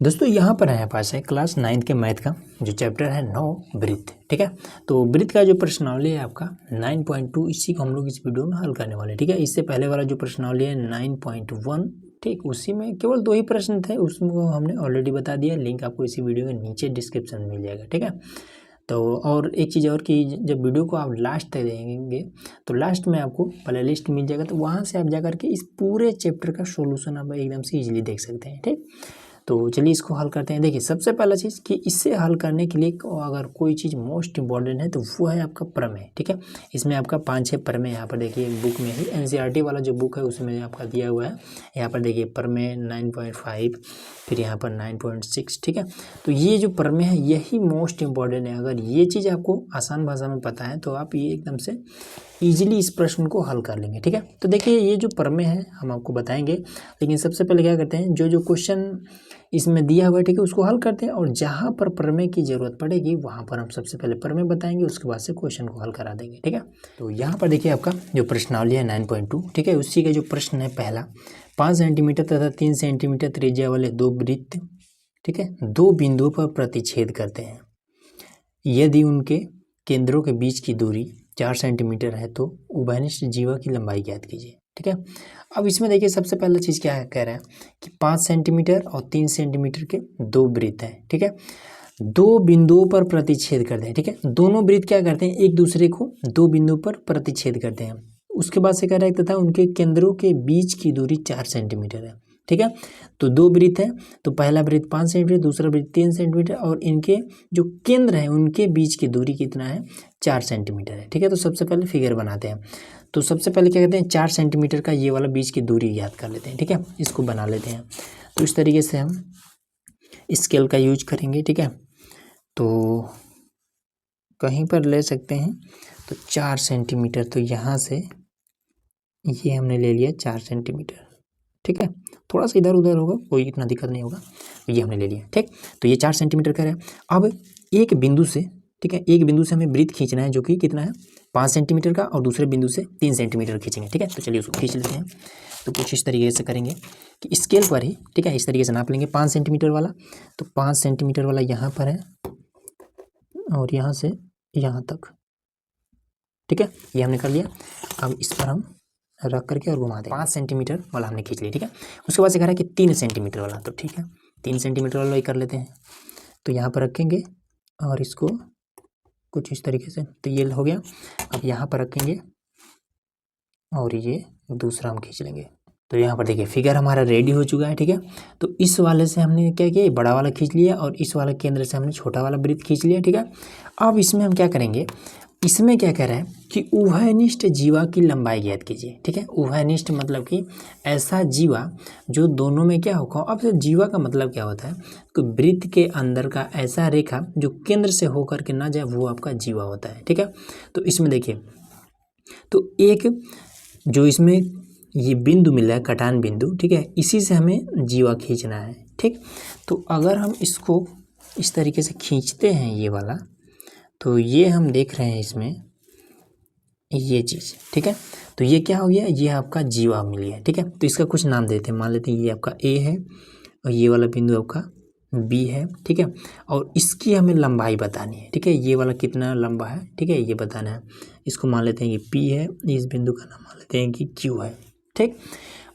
दोस्तों यहाँ पर हमारे पास है क्लास 9th के मैथ का जो चैप्टर है 9 वृत्त। ठीक है, तो वृत्त का जो प्रश्नावली है आपका 9.2, इसी को हम लोग इस वीडियो में हल करने वाले हैं। ठीक है, इससे पहले वाला जो प्रश्नावली है 9.1, ठीक, उसी में केवल 2 ही प्रश्न थे, उसको हमने ऑलरेडी बता दिया। लिंक आपको इसी वीडियो के नीचे डिस्क्रिप्शन में मिल जाएगा। ठीक है, तो और एक चीज़ और कि जब वीडियो को आप लास्ट तक देखेंगे तो लास्ट में आपको प्ले लिस्ट मिल जाएगा, तो वहाँ से आप जा करके इस पूरे चैप्टर का सोल्यूशन आप एकदम से ईजिली देख सकते हैं। ठीक, तो चलिए इसको हल करते हैं। देखिए सबसे पहला चीज़ कि इससे हल करने के लिए अगर कोई चीज़ मोस्ट इम्पॉर्टेंट है तो वो है आपका प्रमेय। ठीक है, इसमें आपका 5-6 प्रमेय यहाँ पर देखिए बुक में ही, एनसीईआरटी वाला जो बुक है उसमें आपका दिया हुआ है। यहाँ पर देखिए प्रमेय 9.5, फिर यहाँ पर 9.6। ठीक है, तो ये जो प्रमेय है यही मोस्ट इम्पॉर्टेंट है। अगर ये चीज़ आपको आसान भाषा में पता है तो आप ये एकदम से ईजिली इस प्रश्न को हल कर लेंगे। ठीक है, तो देखिए ये जो प्रमेय है हम आपको बताएंगे, लेकिन सबसे पहले क्या करते हैं, जो क्वेश्चन इसमें दिया हुआ है ठीक है उसको हल करते हैं, और जहाँ पर प्रमेय की जरूरत पड़ेगी वहाँ पर हम सबसे पहले प्रमेय बताएंगे, उसके बाद से क्वेश्चन को हल करा देंगे। ठीक है, तो यहाँ पर देखिए आपका जो प्रश्नावली है 9.2, ठीक है, उसी का जो प्रश्न है पहला, 5 सेंटीमीटर तथा 3 सेंटीमीटर त्रिज्या वाले 2 वृत्त, ठीक है, 2 बिंदुओं पर प्रतिच्छेद करते हैं। यदि उनके केंद्रों के बीच की दूरी 4 सेंटीमीटर है तो उभयनिष्ठ जीवा की लंबाई ज्ञात कीजिए। ठीक है, अब इसमें देखिए सबसे पहला चीज़ क्या है, कह रहा है कि 5 सेंटीमीटर और 3 सेंटीमीटर के 2 वृत्त हैं। ठीक है, 2 बिंदुओं पर प्रतिच्छेद करते हैं। ठीक है, दोनों वृत्त क्या करते हैं, एक दूसरे को 2 बिंदुओं पर प्रतिच्छेद करते हैं। उसके बाद से कह रहा है तथा उनके केंद्रों के बीच की दूरी 4 सेंटीमीटर है। ठीक है, तो 2 वृत्त है, तो पहला वृत्त 5 सेंटीमीटर, दूसरा वृत्त 3 सेंटीमीटर, और इनके जो केंद्र है उनके बीच की दूरी कितना है, 4 सेंटीमीटर है। ठीक है, तो सबसे पहले फिगर बनाते हैं। तो सबसे पहले क्या कहते हैं, 4 सेंटीमीटर का ये वाला बीच की दूरी याद कर लेते हैं। ठीक है, इसको बना लेते हैं। तो इस तरीके से हम स्केल का यूज करेंगे। ठीक है, तो कहीं पर ले सकते हैं, तो 4 सेंटीमीटर, तो यहाँ से ये हमने ले लिया 4 सेंटीमीटर। ठीक है, थोड़ा सा इधर उधर होगा, कोई इतना दिक्कत नहीं होगा, ये हमने ले लिया। ठीक, तो ये 4 सेंटीमीटर का है। अब एक बिंदु से, ठीक है, एक बिंदु से हमें वृत्त खींचना है जो कि कितना है, 5 सेंटीमीटर का, और दूसरे बिंदु से 3 सेंटीमीटर खींचेंगे। ठीक है, तो चलिए उसको खींच लेते हैं। तो कुछ इस तरीके से करेंगे कि स्केल पर ही, ठीक है, इस तरीके से नाप लेंगे 5 सेंटीमीटर वाला, तो 5 सेंटीमीटर वाला यहाँ पर है और यहाँ से यहाँ तक। ठीक है, ये हमने कर लिया। अब इस पर हम रख करके और घुमा दें। 5 सेंटीमीटर वाला हमने खींच लिया। ठीक है, उसके बाद से कह रहा है कि 3 सेंटीमीटर वाला, तो ठीक है 3 सेंटीमीटर वाला ही कर लेते हैं। तो यहाँ पर रखेंगे और इसको कुछ इस तरीके से, तो ये हो गया। अब यहाँ पर रखेंगे और ये दूसरा हम खींच लेंगे। तो यहाँ पर देखिए फिगर हमारा रेडी हो चुका है। ठीक है, तो इस वाले से हमने क्या किया, बड़ा वाला खींच लिया, और इस वाले केंद्र से हमने छोटा वाला वृत्त खींच लिया। ठीक है, अब इसमें हम क्या करेंगे, इसमें क्या कह रहा है कि उभयनिष्ठ जीवा की लंबाई ज्ञात कीजिए। ठीक है, उभयनिष्ठ मतलब कि ऐसा जीवा जो दोनों में क्या होगा। अब जीवा का मतलब क्या होता है कि वृत्त के अंदर का ऐसा रेखा जो केंद्र से होकर के ना जाए, वो आपका जीवा होता है। ठीक है, तो इसमें देखिए, तो एक जो इसमें ये बिंदु मिला है, कटान बिंदु, ठीक है, इसी से हमें जीवा खींचना है। ठीक, तो अगर हम इसको इस तरीके से खींचते हैं ये वाला, तो ये हम देख रहे हैं इसमें ये चीज़। ठीक है, तो ये क्या हो गया, ये आपका जीवा मिल गया। ठीक है, तो इसका कुछ नाम देते हैं, मान लेते हैं ये आपका ए है और ये वाला बिंदु आपका बी है। ठीक है, और इसकी हमें लंबाई बतानी है। ठीक है, ये वाला कितना लंबा है, ठीक है, ये बताना है। इसको मान लेते हैं कि पी है, इस बिंदु का नाम मान लेते हैं कि क्यू है। ठीक,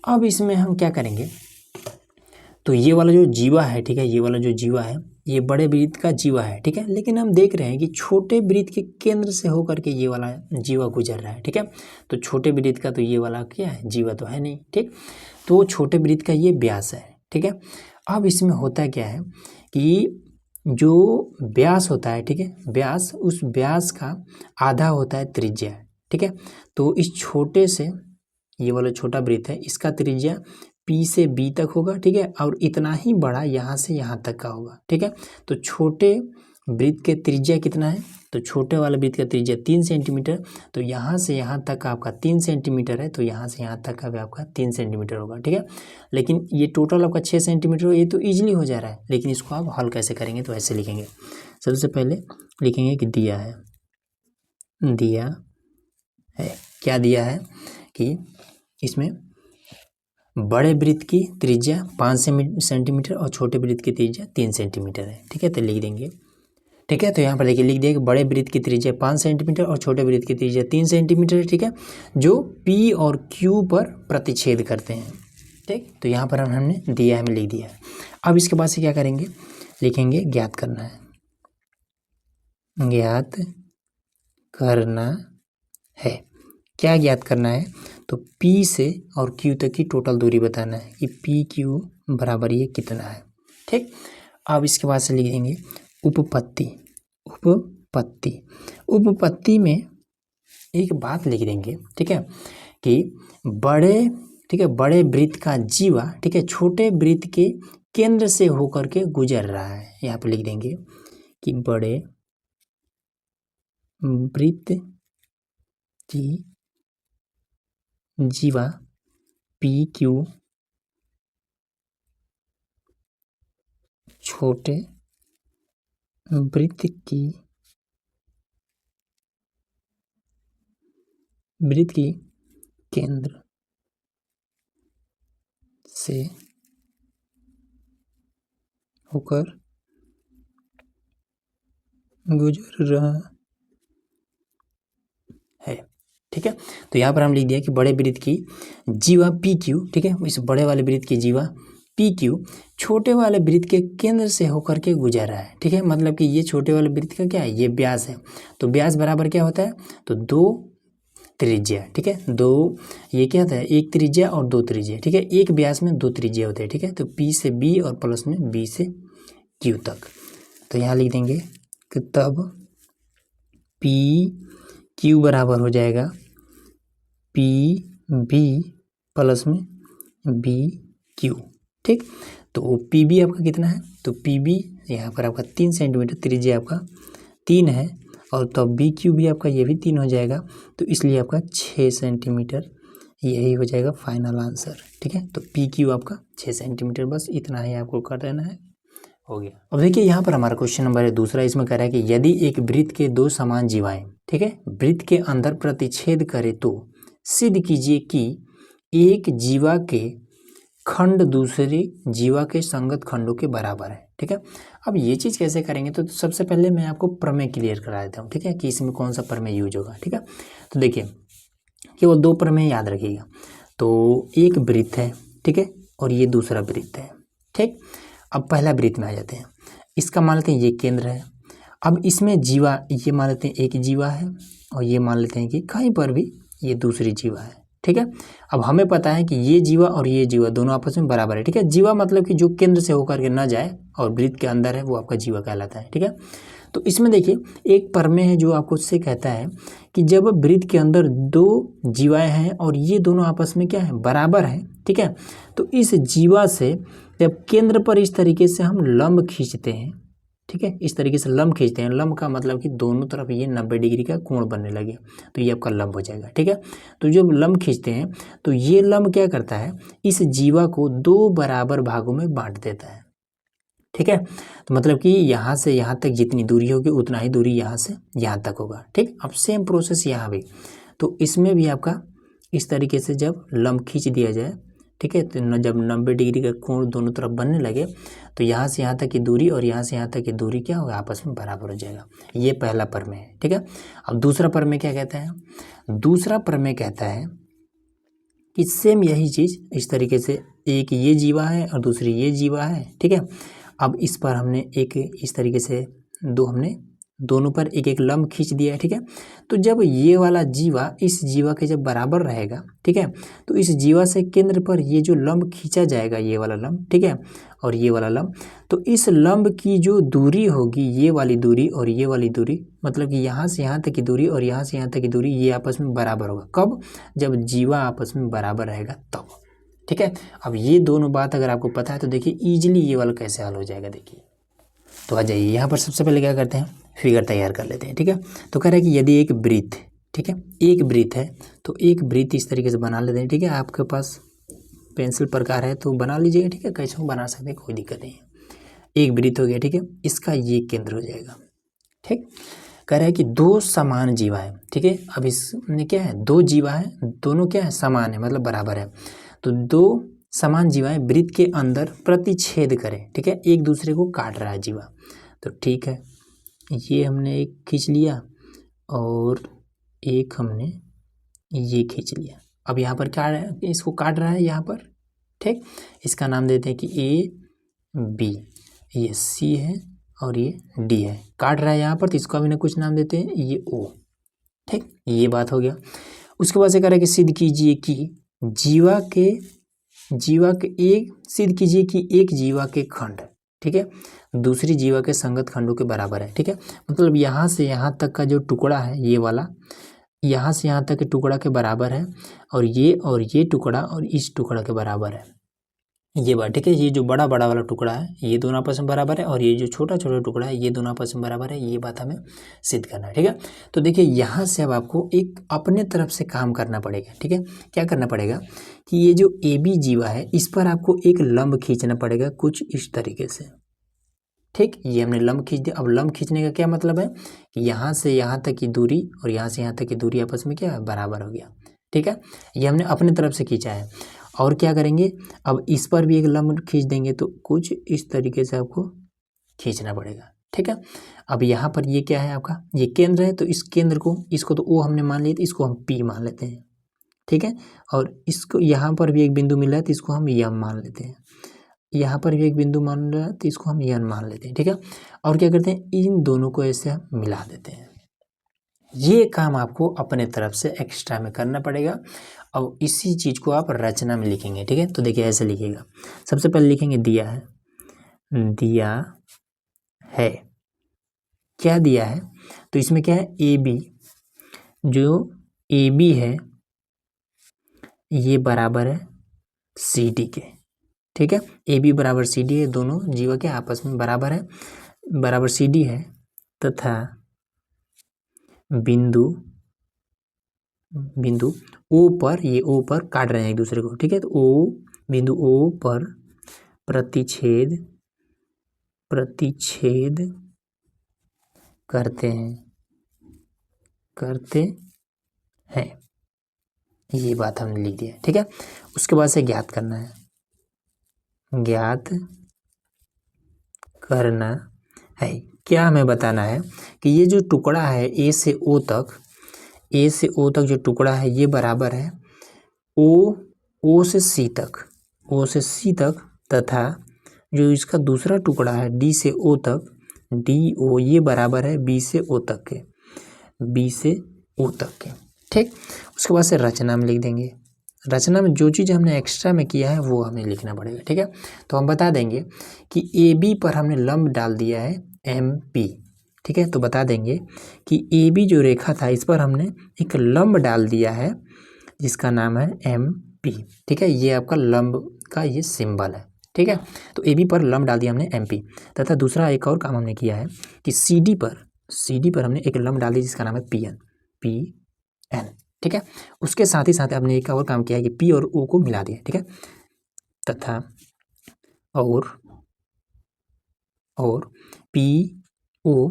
अब इसमें हम क्या करेंगे, तो ये वाला जो जीवा है, ठीक है, ये वाला जो जीवा है ये बड़े वृत्त का जीवा है। ठीक है, लेकिन हम देख रहे हैं कि छोटे वृत्त के केंद्र से होकर के ये वाला जीवा गुजर रहा है। ठीक है, तो छोटे वृत्त का तो ये वाला क्या है, जीवा तो है नहीं। ठीक, तो छोटे वृत्त का ये व्यास है। ठीक है, अब इसमें होता क्या है कि जो व्यास होता है, ठीक है, व्यास, उस व्यास का आधा होता है त्रिज्या। ठीक है, तो इस छोटे से ये वाला छोटा वृत्त है, इसका त्रिज्या पी से बी तक होगा। ठीक है, और इतना ही बड़ा यहाँ से यहाँ तक का होगा। ठीक है, तो छोटे वृत्त के त्रिज्या कितना है, तो छोटे वाले वृत्त का त्रिज्या 3 सेंटीमीटर, तो यहाँ से यहाँ तक का आपका 3 सेंटीमीटर है, तो यहाँ से यहाँ तक का भी आपका 3 सेंटीमीटर होगा। ठीक है, लेकिन ये टोटल आपका 6 सेंटीमीटर, ये तो ईजिली हो जा रहा है, लेकिन इसको आप हल कैसे करेंगे, तो ऐसे लिखेंगे। सबसे पहले लिखेंगे कि दिया है, दिया है, क्या दिया है कि इसमें बड़े वृत्त की त्रिज्या 5 सेंटीमीटर और छोटे वृत्त की त्रिज्या 3 सेंटीमीटर है। ठीक है, तो लिख देंगे। ठीक है, तो यहाँ पर देखिए लिख दिया कि बड़े वृत्त की त्रिज्या 5 सेंटीमीटर और छोटे वृत्त की त्रिज्या 3 सेंटीमीटर है। ठीक है, जो P और Q पर प्रतिच्छेद करते हैं। ठीक, तो यहाँ पर हमने दिया है, हमें लिख दिया है। अब इसके बाद से क्या करेंगे, लिखेंगे ज्ञात करना है। ज्ञात करना है, क्या ज्ञात करना है, तो P से और Q तक की टोटल दूरी बताना है कि PQ बराबर ये कितना है। ठीक, अब इसके बाद से लिख देंगे उपपत्ति। उपपत्ति, उपपत्ति में एक बात लिख देंगे। ठीक है, कि बड़े, ठीक है, बड़े वृत्त का जीवा, ठीक है, छोटे वृत्त के केंद्र से होकर के गुजर रहा है। यहाँ पे लिख देंगे कि बड़े वृत्त की जीवा PQ छोटे वृत्त की केंद्र से होकर गुजर रहा है। ठीक है, तो यहाँ पर हम लिख दिया कि बड़े वृत्त की जीवा PQ, ठीक है, इस बड़े वाले वृत्त की जीवा PQ छोटे वाले वृत्त के केंद्र से होकर के गुजर रहा है। ठीक है, मतलब कि ये छोटे वाले वृत्त का क्या है, ये व्यास है। तो व्यास बराबर क्या होता है, तो 2 त्रिज्या। ठीक है, 2, ये क्या होता है, 1 त्रिज्या और 2 त्रिज्या। ठीक है, एक व्यास में 2 त्रिज्या होते हैं। ठीक है, तो P से B और प्लस में B से Q तक। तो यहाँ लिख देंगे कि तब PQ बराबर हो जाएगा PB प्लस में BQ। ठीक, तो PB आपका कितना है, तो PB यहाँ पर आपका 3 सेंटीमीटर, त्रिज्या आपका 3 है, और तब BQ भी आपका ये भी 3 हो जाएगा, तो इसलिए आपका 6 सेंटीमीटर यही हो जाएगा फाइनल आंसर। ठीक है, तो PQ आपका 6 सेंटीमीटर, बस इतना ही आपको कर देना है, हो गया। अब देखिए यहाँ पर हमारा क्वेश्चन नंबर है दूसरा, इसमें कह रहा है कि यदि एक वृत्त के 2 समान जीवाएं, ठीक है, वृत्त के अंदर प्रतिच्छेद करे तो सिद्ध कीजिए कि एक जीवा के खंड दूसरी जीवा के संगत खंडों के बराबर है। ठीक है, अब ये चीज़ कैसे करेंगे, तो सबसे पहले मैं आपको प्रमेय क्लियर करा देता हूँ। ठीक है, कि इसमें कौन सा प्रमेय यूज होगा। ठीक है, तो देखिए केवल 2 प्रमेय याद रखिएगा। तो एक वृत्त है, ठीक है, और ये दूसरा वृत्त है। ठीक, अब पहला वृत्त में आ जाते हैं। इसका मान लेते हैं ये केंद्र है। अब इसमें जीवा, ये मान लेते हैं एक जीवा है, और ये मान लेते हैं कि कहीं पर भी ये दूसरी जीवा है। ठीक है, अब हमें पता है कि ये जीवा और ये जीवा दोनों आपस में बराबर है। ठीक है, जीवा मतलब कि जो केंद्र से होकर के ना जाए और वृत्त के अंदर है, वो आपका जीवा कहलाता है। ठीक है, तो इसमें देखिए एक प्रमेय है जो आपको उससे कहता है कि जब वृत्त के अंदर 2 जीवाएं हैं और ये दोनों आपस में क्या है, बराबर है। ठीक है, तो इस जीवा से जब केंद्र पर इस तरीके से हम लंब खींचते हैं, ठीक है, इस तरीके से लंब खींचते हैं, लंब का मतलब कि दोनों तरफ ये 90 डिग्री का कोण बनने लगे, तो ये आपका लंब हो जाएगा। ठीक है, तो जब लंब खींचते हैं तो ये लंब क्या करता है, इस जीवा को 2 बराबर भागों में बांट देता है। ठीक है, तो मतलब कि यहाँ से यहाँ तक जितनी दूरी होगी उतना ही दूरी यहाँ से यहाँ तक होगा। ठीक, अब सेम प्रोसेस यहाँ भी, तो इसमें भी आपका इस तरीके से जब लंब खींच दिया जाए, ठीक है, तो जब 90 डिग्री का कोण दोनों तरफ बनने लगे तो यहाँ से यहाँ तक की दूरी और यहाँ से यहाँ तक की दूरी क्या होगा, आपस में बराबर हो जाएगा। ये पहला प्रमेय है। ठीक है, अब दूसरा प्रमेय क्या कहता है, दूसरा प्रमेय कहता है कि सेम यही चीज़ इस तरीके से, एक ये जीवा है और दूसरी ये जीवा है। ठीक है, अब इस पर हमने एक इस तरीके से हमने दोनों पर एक एक लंब खींच दिया है। ठीक है, तो जब ये वाला जीवा इस जीवा के जब बराबर रहेगा, ठीक है, तो इस जीवा से केंद्र पर ये जो लंब खींचा जाएगा, ये वाला लंब, ठीक है, और ये वाला लंब, तो इस लंब की जो दूरी होगी, ये वाली दूरी और ये वाली दूरी, मतलब कि यहाँ से यहाँ तक की दूरी और यहाँ से यहाँ तक की दूरी, ये आपस में बराबर होगा। कब, जब जीवा आपस में बराबर रहेगा तब। ठीक है, अब ये दोनों बात अगर आपको पता है तो देखिए ईजिली ये वाला कैसे हल हो जाएगा। देखिए, तो आ जाइए यहाँ पर सबसे पहले क्या करते हैं, फिगर तैयार कर लेते हैं। ठीक है, तो कह रहा है कि यदि एक वृत्त, ठीक है, एक वृत्त है तो एक वृत्त इस तरीके से बना लेते हैं। ठीक है, आपके पास पेंसिल प्रकार है तो बना लीजिएगा। ठीक है, कैसे बना सकते हैं, कोई दिक्कत नहीं है। एक वृत्त हो गया, ठीक है, इसका ये केंद्र हो जाएगा। ठीक, कह रहा है कि 2 समान जीवा है। ठीक है, अब इसमें क्या है, 2 जीवा है, दोनों क्या है, समान है, मतलब बराबर है। तो 2 समान जीवाएं वृत्त के अंदर प्रतिच्छेद करें, ठीक है, एक दूसरे को काट रहा है जीवा। तो ठीक है, ये हमने एक खींच लिया और एक हमने ये खींच लिया। अब यहाँ पर क्या है, इसको काट रहा है यहाँ पर, ठीक। इसका नाम देते हैं कि ए बी, ये सी है और ये डी है, काट रहा है यहाँ पर, तो इसको भी ना कुछ नाम देते हैं, ये ओ, ठीक। ये बात हो गया। उसके बाद से कह रहा है कि सिद्ध कीजिए कि सिद्ध कीजिए कि एक जीवा के खंड, ठीक है, दूसरी जीवा के संगत खंडों के बराबर है, ठीक है। मतलब यहाँ से यहाँ तक का जो टुकड़ा है, ये वाला यहाँ से यहाँ तक के टुकड़ा के बराबर है, और ये टुकड़ा और इस टुकड़ा के बराबर है, ये बात, ठीक है। ये जो बड़ा वाला टुकड़ा है ये दोनों आपस में बराबर है, और ये जो छोटा टुकड़ा है ये दोनों आपस में बराबर है। ये बात हमें सिद्ध करना है, ठीक है। तो देखिए यहाँ से अब आपको एक अपने तरफ से काम करना पड़ेगा, ठीक है। क्या करना पड़ेगा कि ये जो ए बी जीवा है इस पर आपको एक लंब खींचना पड़ेगा कुछ इस तरीके से, ठीक। ये हमने लंब खींच दिया। अब लंब खींचने का क्या मतलब है कि यहाँ से यहाँ तक की दूरी और यहाँ से यहाँ तक की दूरी आपस में क्या है, बराबर हो गया, ठीक है। ये हमने अपने तरफ से खींचा है। और क्या करेंगे, अब इस पर भी एक लंब खींच देंगे, तो कुछ इस तरीके से आपको खींचना पड़ेगा, ठीक है। अब यहाँ पर ये क्या है, आपका ये केंद्र है, तो इस केंद्र को, इसको तो ओ हमने मान लिया, तो इसको हम पी मान लेते हैं, ठीक है। और इसको यहाँ पर भी एक बिंदु मिला है, तो इसको हम यम मान लेते हैं। यहाँ पर भी एक बिंदु मान रहा है, तो इसको हम यन मान लेते हैं, ठीक है। और क्या करते हैं, इन दोनों को ऐसे हम मिला देते हैं। ये काम आपको अपने तरफ से एक्स्ट्रा में करना पड़ेगा। अब इसी चीज़ को आप रचना में लिखेंगे, ठीक है। तो देखिए ऐसे लिखिएगा, सबसे पहले लिखेंगे दिया है, क्या दिया है, तो इसमें क्या है, ए बी, जो ए बी है ये बराबर है सी डी के, ठीक है। ए बी बराबर सी डी है, दोनों जीवा के आपस में बराबर है, बराबर सी डी है, तथा बिंदु ओ पर, ये ओ पर काट रहे हैं एक दूसरे को, ठीक है। तो बिंदु ओ पर प्रतिच्छेद करते हैं, ये बात हमने लिख दिया, ठीक है। उसके बाद से ज्ञात करना है, क्या हमें बताना है कि ये जो टुकड़ा है ए से ओ तक जो टुकड़ा है ये बराबर है ओ से सी तक, तथा जो इसका दूसरा टुकड़ा है डी से ओ तक, DO ये बराबर है बी से ओ तक के, ठीक। उसके बाद से रचना में लिख देंगे। रचना में जो चीज़ हमने एक्स्ट्रा में किया है वो हमें लिखना पड़ेगा, ठीक है। तो हम बता देंगे कि AB पर हमने लंब डाल दिया है MP, ठीक है। तो बता देंगे कि AB जो रेखा था इस पर हमने एक लंब डाल दिया है जिसका नाम है MP, ठीक है। ये आपका लंब का ये सिंबल है, ठीक है। तो AB पर लंब डाल दिया हमने MP, तथा दूसरा एक और काम हमने किया है कि CD पर हमने एक लंब डाल दिया जिसका नाम है PN, ठीक है। उसके साथ ही साथ हमने एक और काम किया है कि P और O को मिला दिया, ठीक है, तथा और PO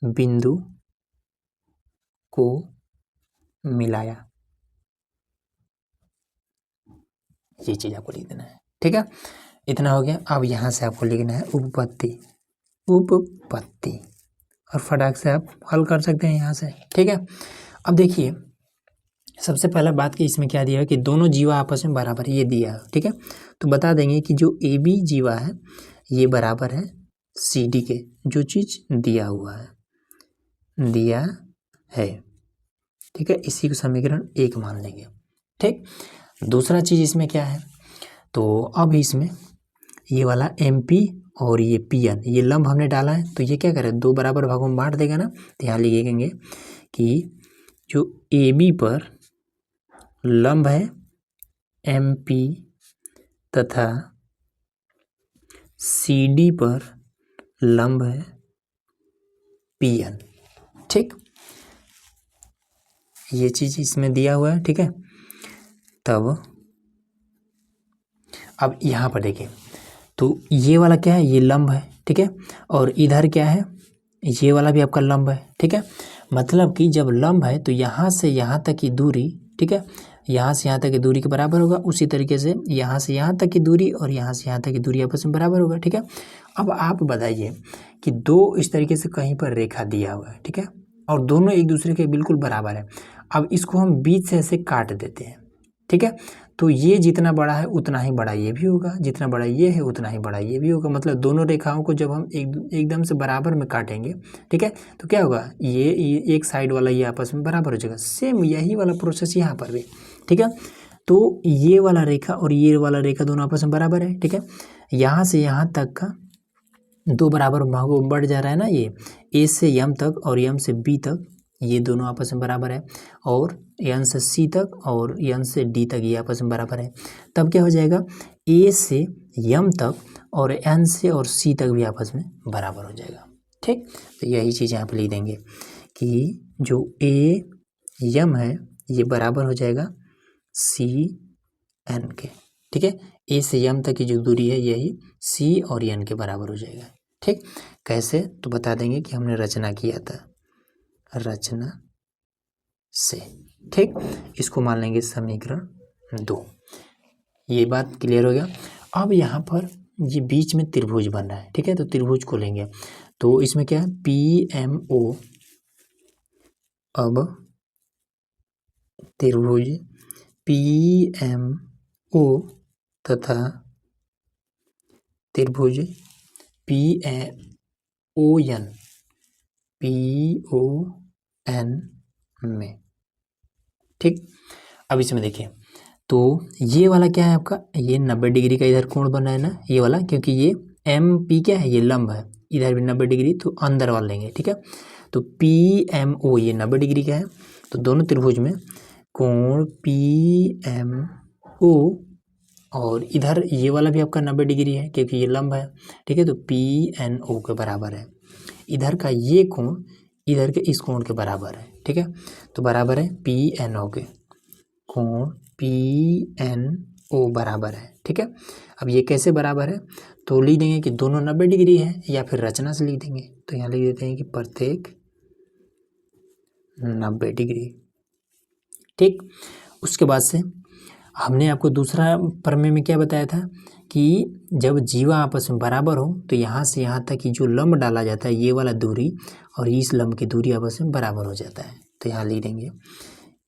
बिंदु को मिलाया, ये चीज़ आपको लिख देना है, ठीक है। इतना हो गया। अब यहाँ से आपको लिखना है उपपत्ति, और फटाक से आप हल कर सकते हैं यहाँ से, ठीक है। अब देखिए सबसे पहला बात कि इसमें क्या दिया है कि दोनों जीवा आपस में बराबर ये दिया है, ठीक है। तो बता देंगे कि जो AB जीवा है ये बराबर है CD के, जो चीज़ दिया है, ठीक है। इसी को समीकरण 1 मान लेंगे, ठीक। दूसरा चीज़ इसमें क्या है, तो अब इसमें ये वाला MP और ये PN ये लंब हमने डाला है, तो ये क्या करे, 2 बराबर भागों में बांट देगा ना। तो यहाँ लिखेंगे कि जो AB पर लंब है MP तथा CD पर लंब है PN, ठीक। ये चीज़ इसमें दिया हुआ है, ठीक है। तब अब यहाँ पर देखिए, तो ये वाला क्या है, ये लंब है, ठीक है। और इधर क्या है, ये वाला भी आपका लंब है, ठीक है। मतलब कि जब लंब है तो यहाँ से यहाँ तक की दूरी, ठीक है, यहाँ से यहाँ तक की दूरी के बराबर होगा। उसी तरीके से यहाँ से यहाँ तक की दूरी और यहाँ से यहाँ तक की दूरी आपस में बराबर होगा, ठीक है। अब आप बताइए कि दो इस तरीके से कहीं पर रेखा दिया हुआ है, ठीक है, और दोनों एक दूसरे के बिल्कुल बराबर है। अब इसको हम बीच से ऐसे काट देते हैं, ठीक है। तो ये जितना बड़ा है उतना ही बड़ा ये भी होगा, जितना बड़ा ये है उतना ही बड़ा ये भी होगा। मतलब दोनों रेखाओं को जब हम एकदम से बराबर में काटेंगे, ठीक है, तो क्या होगा, ये एक साइड वाला ये आपस में बराबर हो जाएगा। सेम यही वाला प्रोसेस यहाँ पर भी, ठीक है। तो ये वाला रेखा और ये वाला रेखा दोनों आपस में बराबर है, ठीक है। यहाँ से यहाँ तक का दो बराबर भागों में बढ़ जा रहा है ना, ये ए से यम तक और यम से बी तक ये दोनों आपस में बराबर है, और एन से सी तक और एन से डी तक ये आपस में बराबर है। तब क्या हो जाएगा, ए से यम तक और एन से और सी तक भी आपस में बराबर हो जाएगा, ठीक। तो यही चीज़ यहाँ पे लिख देंगे कि जो ए यम है ये बराबर हो जाएगा सी एन के, ठीक है। ए से यम तक की जो दूरी है यही सी और एन के बराबर हो जाएगा, ठीक। कैसे, तो बता देंगे कि हमने रचना किया था, रचना से, ठीक। इसको मान लेंगे समीकरण 2। ये बात क्लियर हो गया। अब यहाँ पर ये बीच में त्रिभुज बन रहा है, ठीक है, तो त्रिभुज को लेंगे। तो इसमें क्या है, पी एम ओ। अब त्रिभुज पी एम ओ तथा त्रिभुज P O N, P O N में, ठीक। अब इसमें देखिए, तो ये वाला क्या है आपका, ये 90 डिग्री का इधर कोण बना है ना ये वाला, क्योंकि ये एम पी क्या है, ये लंब है, इधर भी 90 डिग्री, तो अंदर वाला लेंगे, ठीक है। तो पी एम ओ ये 90 डिग्री का है, तो दोनों त्रिभुज में कोण पी एम ओ और इधर ये वाला भी आपका 90 डिग्री है क्योंकि ये लंब है, ठीक है। तो पी एन ओ के बराबर है। इधर का ये कोण इधर के इस कोण के बराबर है, ठीक है। तो बराबर है पी एन ओ के, कोण पी एन ओ बराबर है, ठीक है। अब ये कैसे बराबर है, तो लिख देंगे कि दोनों 90 डिग्री है, या फिर रचना से लिख देंगे। तो यहाँ लिख देते हैं कि प्रत्येक 90 डिग्री, ठीक। उसके बाद से हमने आपको दूसरा प्रमेय में क्या बताया था कि जब जीवा आपस में बराबर हो तो यहाँ से यहाँ तक की जो लंब डाला जाता है ये वाला दूरी और इस लंब की दूरी आपस में बराबर हो जाता है। तो यहाँ लिख देंगे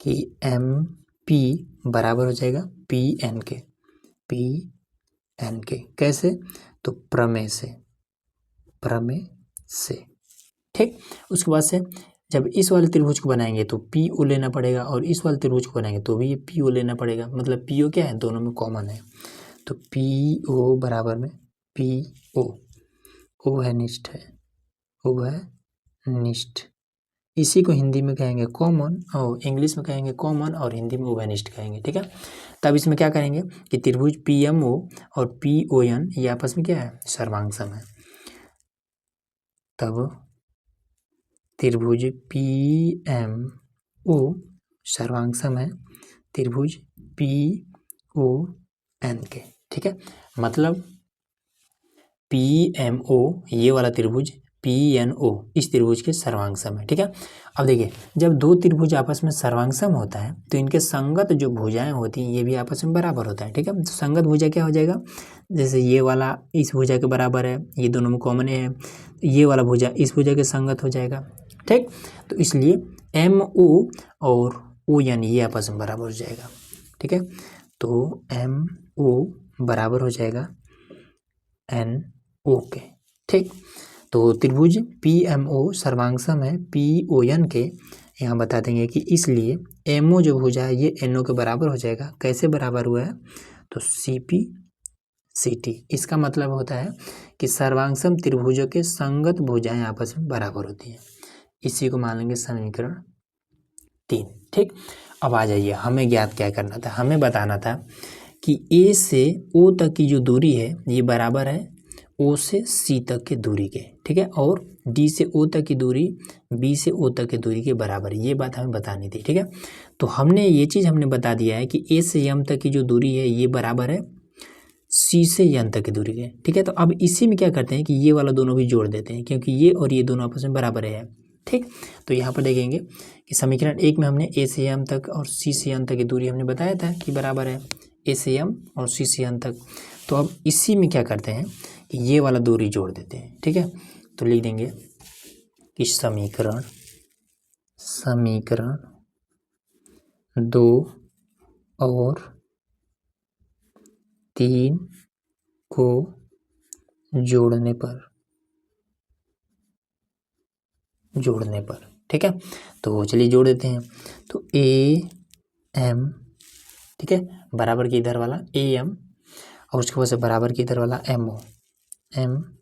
कि एम पी बराबर हो जाएगा पी एन के, पी एन के कैसे, तो प्रमेय से, प्रमेय से, ठीक। उसके बाद से जब इस वाले त्रिभुज को बनाएंगे तो पी ओ लेना पड़ेगा, और इस वाले त्रिभुज को बनाएंगे तो भी ये पी ओ लेना पड़ेगा। मतलब पी ओ क्या है, दोनों में कॉमन है, तो पी ओ बराबर में पी ओ है निष्ठ है, ओ है निष्ठ। इसी को हिंदी में कहेंगे कॉमन, और इंग्लिश में कहेंगे कॉमन, और हिंदी में ओवनिष्ठ कहेंगे, ठीक है। तब इसमें क्या करेंगे कि त्रिभुज पी एम ओ और पी ओ एन ये आपस में क्या है, सर्वांगसम है। तब त्रिभुज पी एम ओ सर्वांगसम है त्रिभुज पी ओ एन के, ठीक है। मतलब पी एम ओ ये वाला त्रिभुज पी एन ओ इस त्रिभुज के सर्वांगसम है, ठीक है। अब देखिए, जब दो त्रिभुज आपस में सर्वांगसम होता है तो इनके संगत जो भुजाएं होती हैं ये भी आपस में बराबर होता है, ठीक है। तो संगत भुजा क्या हो जाएगा, जैसे ये वाला इस भुजा के बराबर है, ये दोनों में कॉमन है, ये वाला भुजा इस भुजा के संगत हो जाएगा, ठीक। तो इसलिए एम ओ और ओ यानी ये आपस में बराबर हो जाएगा, ठीक है। तो एम ओ बराबर हो जाएगा एन ओ के, ठीक। तो त्रिभुज पी एम ओ सर्वांगसम है पी ओ एन के। यहाँ बता देंगे कि इसलिए एम ओ जो भुजा है ये एन ओ के बराबर हो जाएगा। कैसे बराबर हुआ है, तो सी पी सी टी। इसका मतलब होता है कि सर्वांगसम त्रिभुजों के संगत भुजाएं आपस में बराबर होती हैं। इसी को मान लेंगे समीकरण 3, ठीक। अब आ जाइए, हमें ज्ञात क्या करना था, हमें बताना था कि ए से ओ तक की जो दूरी है ये बराबर है ओ से सी तक की दूरी के, ठीक है। और डी से ओ तक की दूरी बी से ओ तक की दूरी के बराबर, ये बात हमें बतानी थी, ठीक है। तो हमने ये चीज़ हमने बता दिया है कि ए से एम तक की जो दूरी है ये बराबर है सी से एन तक की दूरी के, ठीक है। तो अब इसी में क्या करते हैं कि ये वाला दोनों भी जोड़ देते हैं, क्योंकि ये और ये दोनों आपस में बराबर है। ठीक, तो यहाँ पर देखेंगे कि समीकरण 1 में हमने ए से एम तक और सी से एन तक की दूरी हमने बताया था कि बराबर है ए से एम और सी से एन तक। तो अब इसी में क्या करते हैं कि ये वाला दूरी जोड़ देते हैं। ठीक है, तो लिख देंगे कि समीकरण 2 और 3 को जोड़ने पर ठीक है, तो चलिए जोड़ देते हैं। तो ए एम, ठीक है, बराबर की इधर वाला ए एम और उसके बाद से बराबर की इधर वाला एम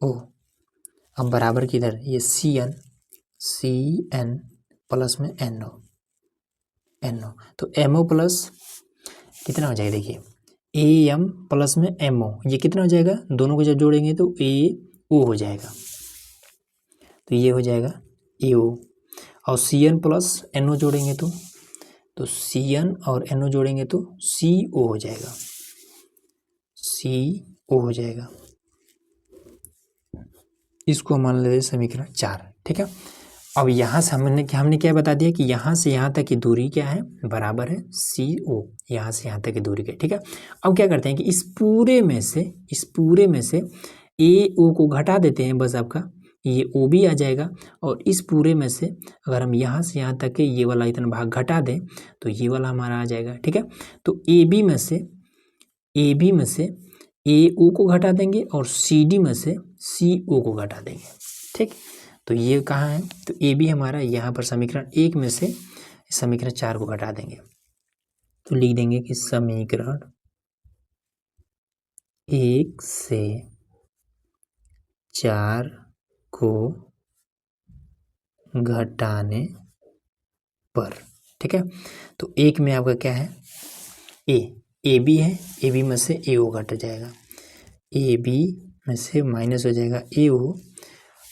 ओ, अब बराबर की इधर ये सी एन प्लस में एन ओ, तो एम ओ प्लस कितना हो जाएगा, देखिए ए एम प्लस में एम ओ, ये कितना हो जाएगा, दोनों को जब जोड़ेंगे तो ए ओ हो जाएगा, तो ये हो जाएगा ए ओ, और C N plus N O जोड़ेंगे तो सी एन और एन ओ जोड़ेंगे तो सी ओ हो जाएगा, इसको मान लेते समीकरण 4। ठीक है, अब यहाँ से हमने क्या बता दिया कि यहाँ से यहाँ तक की दूरी क्या है, बराबर है सी ओ, यहाँ से यहाँ तक की दूरी क्या। ठीक है, अब क्या करते हैं कि इस पूरे में से ए ओ को घटा देते हैं, बस आपका ये ओ भी आ जाएगा, और इस पूरे में से अगर हम यहाँ से यहाँ तक के ये वाला इतना भाग घटा दें तो ये वाला हमारा आ जाएगा। ठीक है, तो ए बी में से ए ओ को घटा देंगे और सी डी में से सी ओ को घटा देंगे। ठीक, तो ये कहाँ है, तो ए बी हमारा यहाँ पर समीकरण 1 में से समीकरण 4 को घटा देंगे, तो लिख देंगे कि समीकरण 1 से 4 को घटाने पर। ठीक है, तो 1 में आपका क्या है, ए बी है, ए बी में से ए ओ घट जाएगा, ए बी में से माइनस हो जाएगा ए ओ,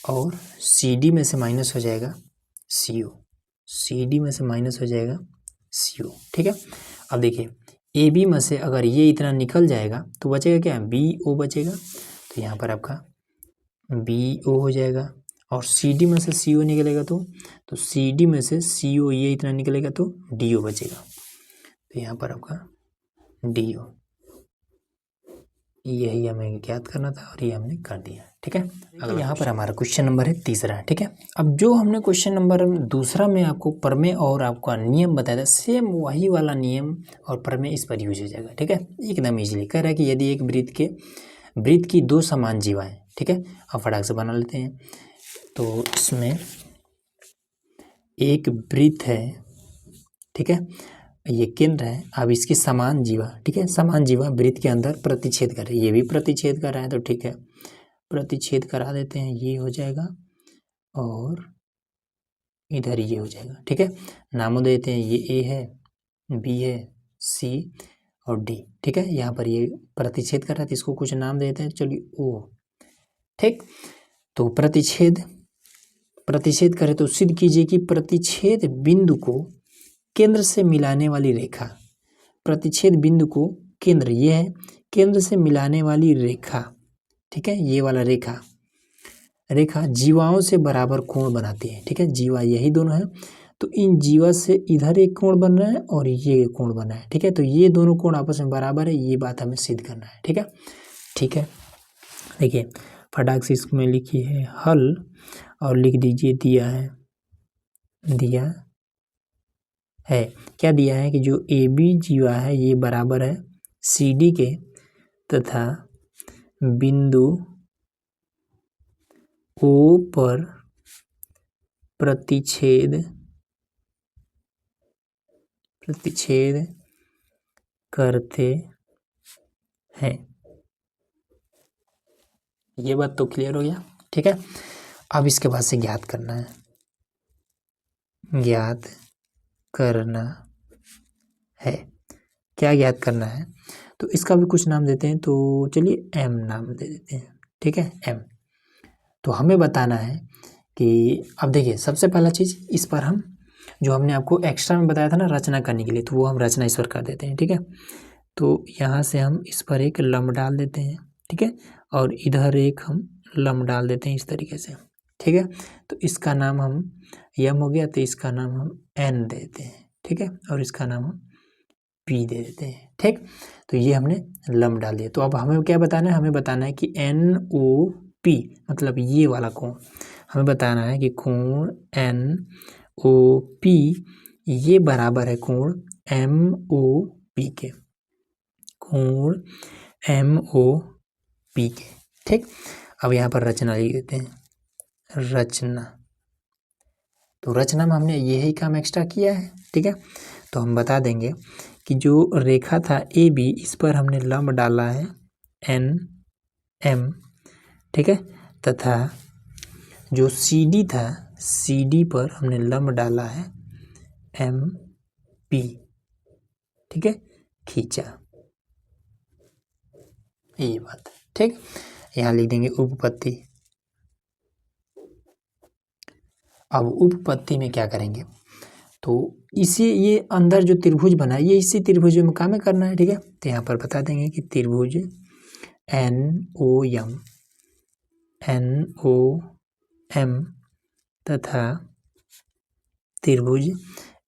और सी डी में से माइनस हो जाएगा सी ओ, ठीक है, अब देखिए ए बी में से अगर ये इतना निकल जाएगा तो बचेगा क्या, बी ओ बचेगा, तो यहाँ पर आपका बी ओ हो जाएगा, और सी डी में से सी ओ निकलेगा तो सी डी में से सी ओ ये इतना निकलेगा तो डी ओ बचेगा, तो यहाँ पर आपका डी ओ, यही हमें ज्ञात करना था और ये हमने कर दिया। ठीक है, अगर यहाँ पर हमारा क्वेश्चन नंबर है 3। ठीक है, अब जो हमने क्वेश्चन नंबर 2 में आपको प्रमेय और आपका नियम बताया था, सेम वही वाला नियम और प्रमेय इस पर यूज हो जाएगा। ठीक है, एकदम इजीली कह रहा है कि यदि एक वृत्त की 2 समान जीवाएं, ठीक है, अब फटाक से बना लेते हैं। तो इसमें एक वृत्त है, ठीक है, ये केंद्र है, अब इसकी समान जीवा, ठीक है, समान जीवा वृत्त के अंदर प्रतिच्छेद कर रही है, ये भी प्रतिच्छेद कर रहा है, तो ठीक है प्रतिच्छेद करा देते हैं, ये हो जाएगा और इधर ये हो जाएगा। ठीक है, नामों देते हैं, ये ए है, बी है, सी और डी। ठीक है, यहाँ पर ये प्रतिच्छेद कर रहा है तो इसको कुछ नाम देते हैं, चलिए ओ। ठीक, तो प्रतिच्छेद करें तो सिद्ध कीजिए कि प्रतिच्छेद बिंदु को केंद्र से मिलाने वाली रेखा, प्रतिच्छेद बिंदु को केंद्र, ये है केंद्र से मिलाने वाली रेखा, ठीक है, ये वाला रेखा जीवाओं से बराबर कोण बनाती है। ठीक है, जीवा यही दोनों है, तो इन जीवा से इधर एक कोण बन रहा है और ये कोण बना है। ठीक है, तो ये दोनों कोण आपस में बराबर है, ये बात हमें सिद्ध करना है। ठीक है, देखिए फटाक से इसमें लिखी है हल और लिख दीजिए दिया है क्या दिया है कि जो ए बी जीवा है ये बराबर है सी डी के, तथा बिंदु ओ पर प्रतिच्छेद करते हैं। ये बात तो क्लियर हो गया। ठीक है, अब इसके बाद से ज्ञात करना है, क्या ज्ञात करना है, तो इसका भी कुछ नाम देते हैं, तो चलिए एम नाम दे देते हैं। ठीक है, एम, तो हमें बताना है कि अब देखिए सबसे पहला चीज़ इस पर हम जो हमने आपको एक्स्ट्रा में बताया था ना रचना करने के लिए, तो वो हम रचना इस पर कर देते हैं। ठीक है, तो यहाँ से हम इस पर एक लंब डाल देते हैं। ठीक है, और इधर एक हम लंब डाल देते हैं इस तरीके से। ठीक है। तो इसका नाम हम यम हो गया, तो इसका नाम हम एन देते हैं, ठीक है, और इसका नाम हम पी दे देते हैं, ठीक। तो ये हमने लम डाल दिया। तो अब हमें क्या बताना है, हमें बताना है कि एन ओ पी मतलब ये वाला कोण हमें बताना है कि कोण एन ओ पी ये बराबर है कोण एम ओ पी के, कोण एम ओ पी के, ठीक। अब यहाँ पर रचना लिख देते हैं, रचना। तो रचना में हमने यही काम एक्स्ट्रा किया है, ठीक है। तो हम बता देंगे कि जो रेखा था ए बी, इस पर हमने लंब डाला है एन एम, ठीक है, तथा जो सी डी था, सी डी पर हमने लंब डाला है एम पी, ठीक है, खींचा, ये बात, ठीक। यहाँ लिख देंगे उपपत्ति। अब उपपत्ति में क्या करेंगे, तो इसी ये अंदर जो त्रिभुज बना है ये इसी त्रिभुज में काम करना है, ठीक है। तो यहाँ पर बता देंगे कि त्रिभुज एन ओ एम तथा त्रिभुज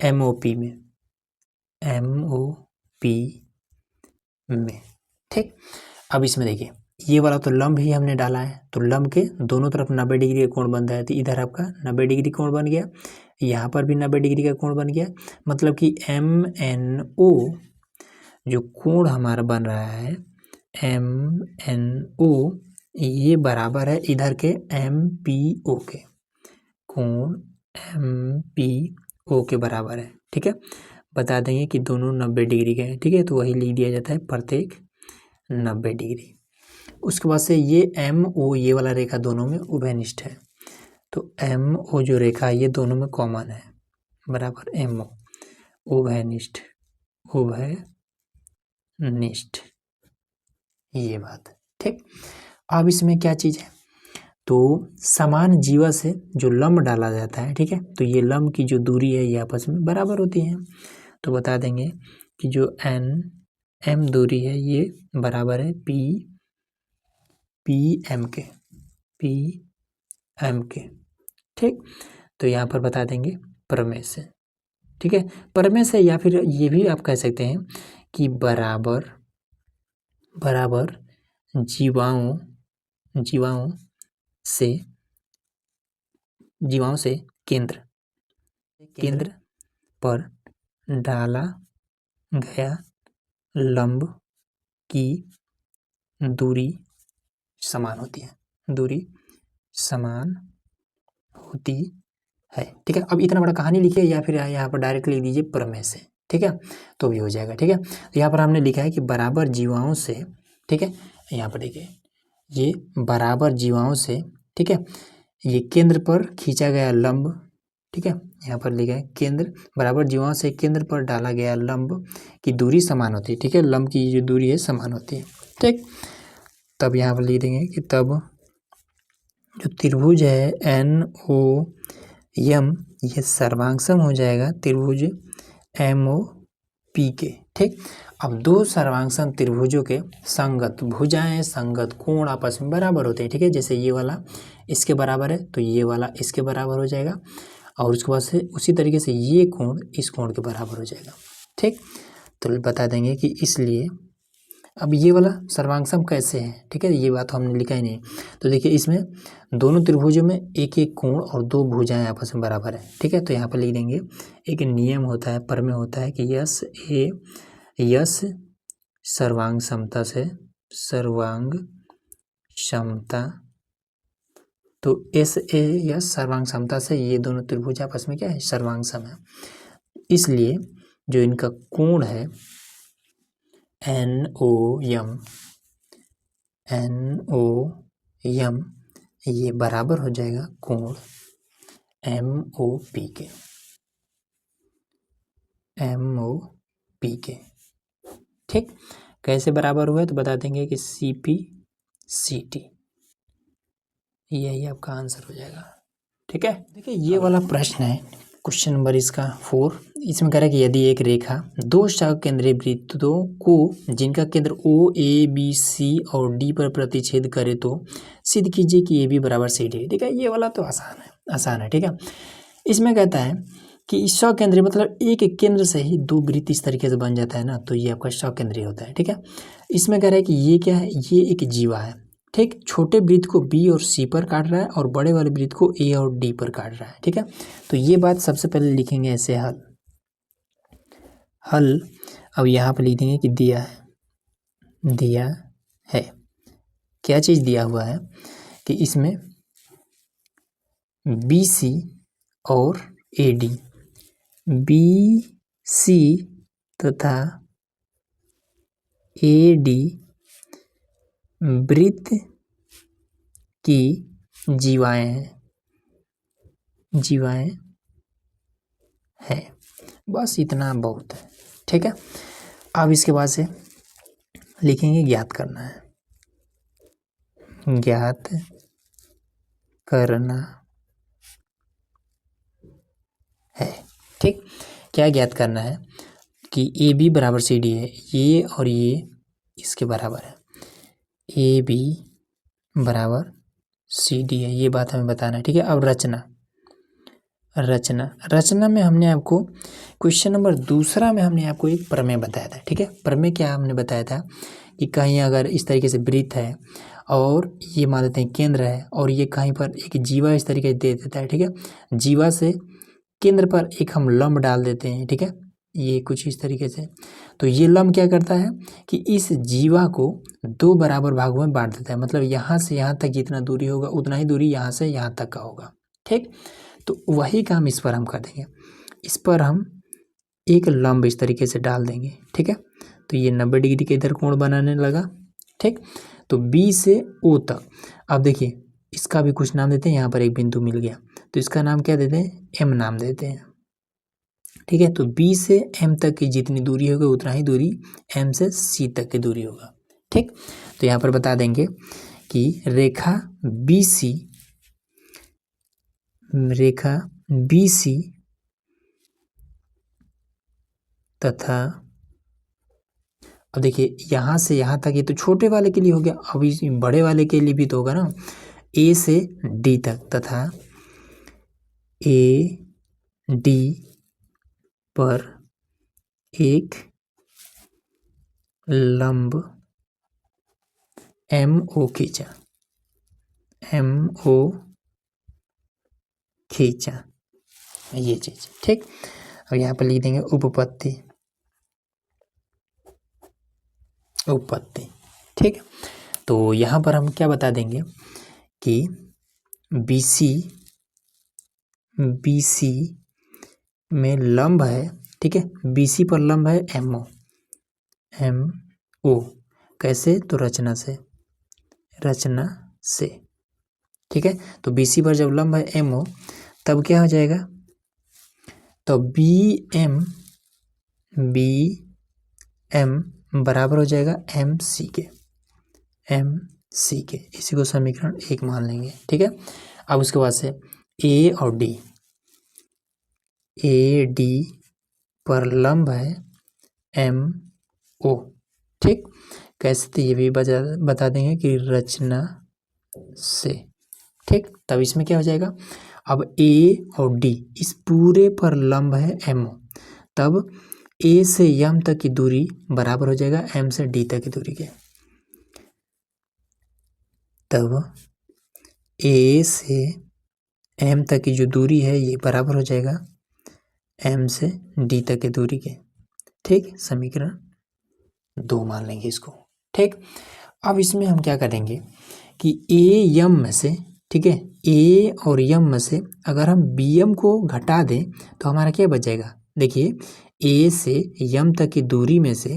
एम ओ पी में, ठीक। अब इसमें देखिए ये वाला तो लंब ही हमने डाला है, तो लंब के दोनों तरफ 90 डिग्री का कोण बनता है। तो इधर आपका 90 डिग्री कोण बन गया, यहाँ पर भी 90 डिग्री का कोण बन गया। मतलब कि एम एन ओ जो कोण हमारा बन रहा है एम एन ओ ये बराबर है इधर के एम पी ओ के, कोण एम पी ओ के बराबर है, ठीक है। बता देंगे कि दोनों 90 डिग्री के हैं, ठीक है। तो वही लिख दिया जाता है प्रत्येक 90 डिग्री। उसके बाद से ये एम ओ ये वाला रेखा दोनों में उभयनिष्ठ है, तो एम ओ जो रेखा ये दोनों में कॉमन है, बराबर एम ओ उभयनिष्ठ, ये बात, ठीक। अब इसमें क्या चीज़ है, तो समान जीवा से जो लंब डाला जाता है, ठीक है, तो ये लंब की जो दूरी है ये आपस में बराबर होती है। तो बता देंगे कि जो एन एम दूरी है ये बराबर है पी एम के, ठीक। तो यहाँ पर बता देंगे प्रमेय से, ठीक है, प्रमेय से, या फिर ये भी आप कह सकते हैं कि बराबर जीवाओं से केंद्र पर डाला गया लंब की दूरी समान होती है, ठीक है। अब इतना बड़ा कहानी लिखिए या फिर यहाँ पर डायरेक्ट लिख दीजिए प्रमेय से, ठीक है, तो भी हो जाएगा, ठीक है। तो यहाँ पर हमने लिखा है कि बराबर जीवाओं से, ठीक है, यहाँ पर देखिए ये बराबर जीवाओं से, ठीक है, ये केंद्र पर खींचा गया लंब, ठीक है, यहाँ पर लिखा है केंद्र बराबर जीवाओं से केंद्र पर डाला गया लंब की दूरी समान होती है, ठीक है, लंब की जो दूरी है समान होती है, ठीक। तब यहाँ पर लिख देंगे कि तब जो त्रिभुज है एन ओ यम ये सर्वांगसम हो जाएगा त्रिभुज एम ओ पी के, ठीक। अब दो सर्वांगसम त्रिभुजों के संगत भुजाएं संगत कोण आपस में बराबर होते हैं, ठीक है। जैसे ये वाला इसके बराबर है तो ये वाला इसके बराबर हो जाएगा, और उसके बाद से उसी तरीके से ये कोण इस कोण के बराबर हो जाएगा, ठीक। तो बता देंगे कि इसलिए अब ये वाला सर्वांगसम कैसे है, ठीक है, ये बात तो हमने लिखा ही नहीं। तो देखिए इसमें दोनों त्रिभुजों में एक एक कोण और दो भुजाएं आपस में बराबर है, ठीक है। तो यहाँ पर लिख देंगे एक नियम होता है, प्रमेय होता है कि यस सर्वांग समता, तो एस ए यस सर्वांग समता से ये दोनों त्रिभुज आपस में क्या है सर्वांग सम है, इसलिए जो इनका कोण है एन ओ यम ये बराबर हो जाएगा कोण एम ओ पी के, ठीक। कैसे बराबर हुआ है तो बता देंगे कि सी पी सी टी, यही आपका आंसर हो जाएगा, ठीक है। देखिए ये वाला प्रश्न है क्वेश्चन नंबर इसका 4, इसमें कह रहा है कि यदि एक रेखा दो सकेंद्रीय वृत्तों को जिनका केंद्र ओ ए बी सी और डी पर प्रतिच्छेद करे तो सिद्ध कीजिए कि ए बी बराबर सी डी। ठीक है, ये वाला तो आसान है। ठीक है, इसमें कहता है कि सकेंद्रीय मतलब एक केंद्र से ही दो वृत्त इस तरीके से बन जाता है ना, तो ये आपका सकेंद्रीय होता है। ठीक है, इसमें कह रहा है कि ये क्या है, ये एक जीवा है। ठीक, छोटे वृत्त को बी और सी पर काट रहा है और बड़े वाले वृत्त को ए और डी पर काट रहा है। ठीक है, तो ये बात सबसे पहले लिखेंगे ऐसे, हल। अब यहाँ पर लिख देंगे कि दिया है क्या चीज़ दिया हुआ है कि इसमें बी सी और ए डी, बी सी तथा ए डी वृत्त की जीवाएं हैं। बस इतना बहुत है। ठीक है, अब इसके बाद से लिखेंगे ज्ञात करना है। ठीक, क्या ज्ञात करना है कि ए बी बराबर सी डी है, ये और ये इसके बराबर है, ए बी बराबर सी डी है, ये बात हमें बताना है। ठीक है, अब रचना में हमने आपको क्वेश्चन नंबर 2 में हमने आपको एक प्रमेय बताया था। ठीक है, प्रमेय क्या हमने बताया था कि कहीं अगर इस तरीके से वृत्त है और ये मान लेते हैं केंद्र है और ये कहीं पर एक जीवा इस तरीके से दे देता है। ठीक है, जीवा से केंद्र पर एक हम लंब डाल देते हैं। ठीक है, ये कुछ इस तरीके से, तो ये लंब क्या करता है कि इस जीवा को दो बराबर भागों में बांट देता है। मतलब यहाँ से यहाँ तक जितना दूरी होगा उतना ही दूरी यहाँ से यहाँ तक का होगा। ठीक, तो वही काम इस पर हम कर देंगे। इस पर हम एक लंब इस तरीके से डाल देंगे। ठीक है, तो ये 90 डिग्री के इधर कोण बनाने लगा। ठीक, तो बी से ओ तक, अब देखिए इसका भी कुछ नाम देते हैं। यहाँ पर एक बिंदु मिल गया तो इसका नाम क्या देते हैं, एम नाम देते हैं। ठीक है, तो बी से एम तक की जितनी दूरी होगी उतना ही दूरी एम से सी तक की दूरी होगा। ठीक, तो यहाँ पर बता देंगे कि रेखा बी सी तथा, अब देखिए यहाँ से यहाँ तक ये तो छोटे वाले के लिए हो गया, अब इस बड़े वाले के लिए भी तो होगा ना, ए से डी तक तथा ए डी पर एक लंब एम ओ खींचा, ये चीज। ठीक, अब यहाँ पर लिख देंगे उपपत्ति। ठीक, तो यहाँ पर हम क्या बता देंगे कि BC में लंब है। ठीक है, BC पर लंब है MO। कैसे, तो रचना से। ठीक है, तो BC पर जब लंब है MO तब क्या हो जाएगा, तो BM बराबर हो जाएगा MC के। इसी को समीकरण 1 मान लेंगे। ठीक है, अब उसके बाद से A और D, AD पर लंब है MO। ठीक, कैसे, तो ये भी बता देंगे कि रचना से। ठीक, तब इसमें क्या हो जाएगा, अब A और D इस पूरे पर लंब है MO, तब A से M तक की दूरी बराबर हो जाएगा M से D तक की दूरी के। तब A से M तक की जो दूरी है ये बराबर हो जाएगा M से D तक की दूरी के। ठीक, समीकरण 2 मान लेंगे इसको। ठीक, अब इसमें हम क्या करेंगे कि AM में से, ठीक है, A और M में से अगर हम BM को घटा दें तो हमारा क्या बचेगा, देखिए A से M तक की दूरी में से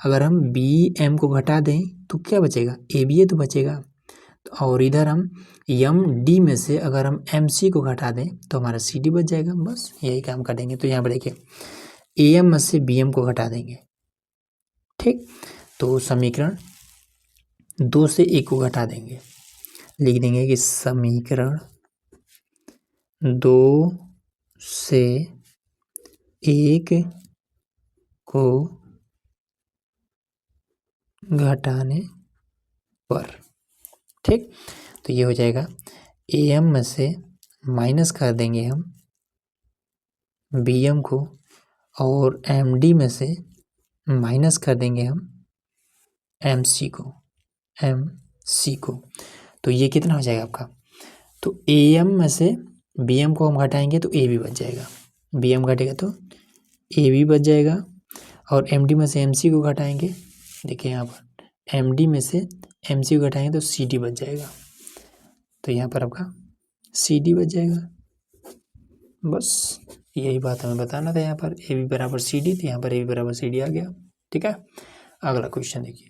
अगर हम BM को घटा दें तो क्या बचेगा, ABA तो बचेगा। और इधर हम MD में से अगर हम MC को घटा दें तो हमारा CD बच जाएगा। बस यही काम कर देंगे। तो यहाँ पर देखिए AM में से BM को घटा देंगे। ठीक, तो समीकरण 2 से 1 को घटा देंगे, लिख देंगे कि समीकरण 2 से एक को घटाने पर, ठीक। तो ये हो जाएगा AM में से माइनस कर देंगे हम BM को, और MD में से माइनस कर देंगे हम MC को। तो ये कितना हो जाएगा आपका, तो AM में से BM को हम घटाएंगे तो AB बच जाएगा, BM घटेगा तो AB बच जाएगा, और MD में से MC को घटाएंगे, देखिए यहाँ पर MD में से MC को घटाएंगे तो CD बच जाएगा, तो यहाँ पर आपका CD बच जाएगा। बस यही बात हमें बताना था, यहाँ पर AB बराबर CD, तो यहाँ पर AB बराबर CD आ गया, ठीक है। अगला क्वेश्चन देखिए।